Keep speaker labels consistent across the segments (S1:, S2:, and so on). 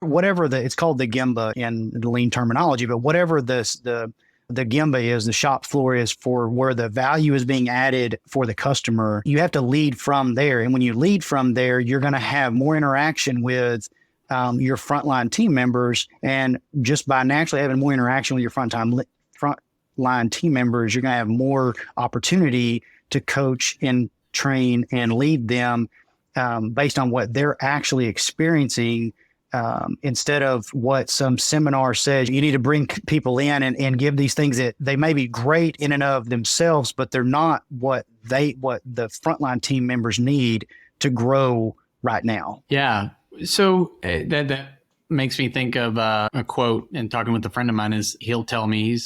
S1: whatever it's called the Gemba in the lean terminology, but whatever the Gemba is, the shop floor is for where the value is being added for the customer, you have to lead from there. And when you lead from there, you're going to have more interaction with your frontline team members. And just by naturally having more interaction with your frontline team members, you're going to have more opportunity to coach and train and lead them based on what they're actually experiencing, instead of what some seminar says. You need to bring people in and give these things that they may be great in and of themselves, but they're not what the frontline team members need to grow right now.
S2: Yeah. So that makes me think of a quote, and talking with a friend of mine is he'll tell me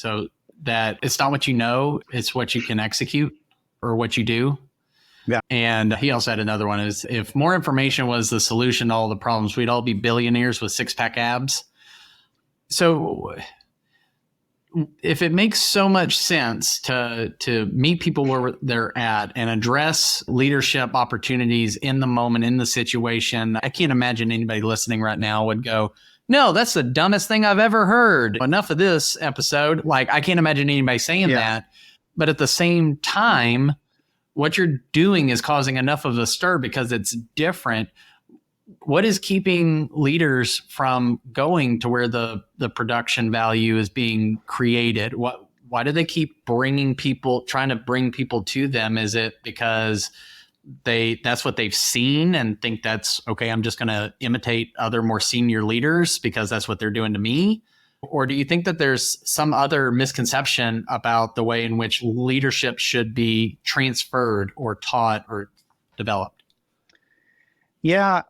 S2: that it's not what you know, it's what you can execute or what you do.
S1: Yeah.
S2: And he also had another one is, if more information was the solution to all the problems, we'd all be billionaires with 6-pack abs. So if it makes so much sense to meet people where they're at and address leadership opportunities in the moment, in the situation, I can't imagine anybody listening right now would go, no, that's the dumbest thing I've ever heard. Enough of this episode. Like, I can't imagine anybody saying that. But at the same time, what you're doing is causing enough of a stir because it's different. What is keeping leaders from going to where the production value is being created? Why do they keep trying to bring people to them? Is it because that's what they've seen and think that's okay, I'm just going to imitate other more senior leaders because that's what they're doing to me? Or do you think that there's some other misconception about the way in which leadership should be transferred or taught or developed?
S1: Yeah,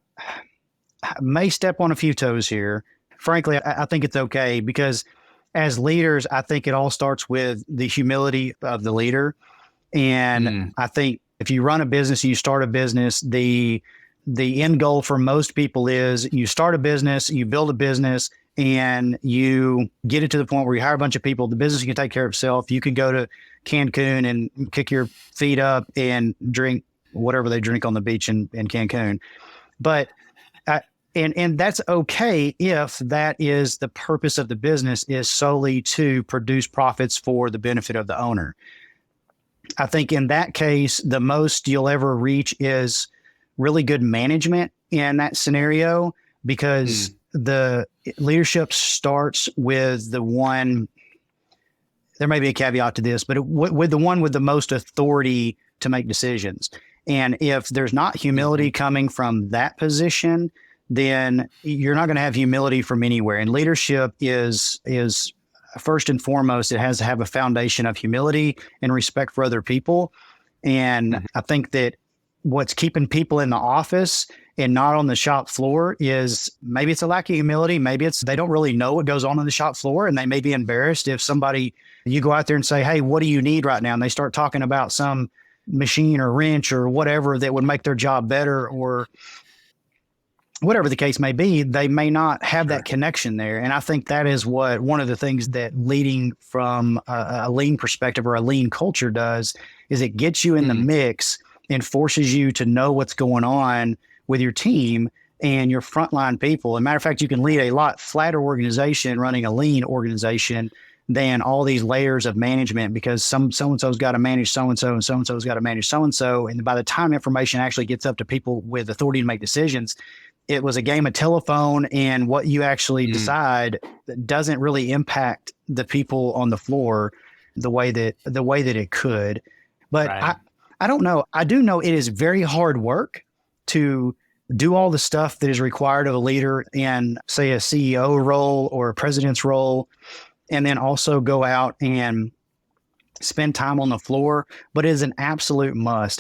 S1: I may step on a few toes here. Frankly, I think it's okay because as leaders, I think it all starts with the humility of the leader. And I think if you run a business, you start a business, the end goal for most people is you start a business, you build a business, and you get it to the point where you hire a bunch of people. The business can take care of itself. You can go to Cancun and kick your feet up and drink whatever they drink on the beach in Cancun. But and that's okay if that is the purpose of the business, is solely to produce profits for the benefit of the owner. I think in that case, the most you'll ever reach is really good management in that scenario, because the leadership starts with the one, there may be a caveat to this, but with the one with the most authority to make decisions. And if there's not humility coming from that position, then you're not going to have humility from anywhere. And leadership is first and foremost, it has to have a foundation of humility and respect for other people. And I think that what's keeping people in the office and not on the shop floor is maybe it's a lack of humility. Maybe it's they don't really know what goes on the shop floor, and they may be embarrassed if you go out there and say, hey, what do you need right now? And they start talking about some machine or wrench or whatever that would make their job better, or whatever the case may be. They may not have that connection there. And I think that is one of the things that leading from a lean perspective or a lean culture does, is it gets you in the mix and forces you to know what's going on with your team and your frontline people. As a matter of fact, you can lead a lot flatter organization running a lean organization than all these layers of management, because so-and-so's got to manage so-and-so and so-and-so's got to manage so-and-so. And by the time information actually gets up to people with authority to make decisions, it was a game of telephone, and what you actually decide doesn't really impact the people on the floor the way that it could. But right. I don't know. I do know it is very hard work to do all the stuff that is required of a leader in, say, a CEO role or a president's role, and then also go out and spend time on the floor. But it is an absolute must.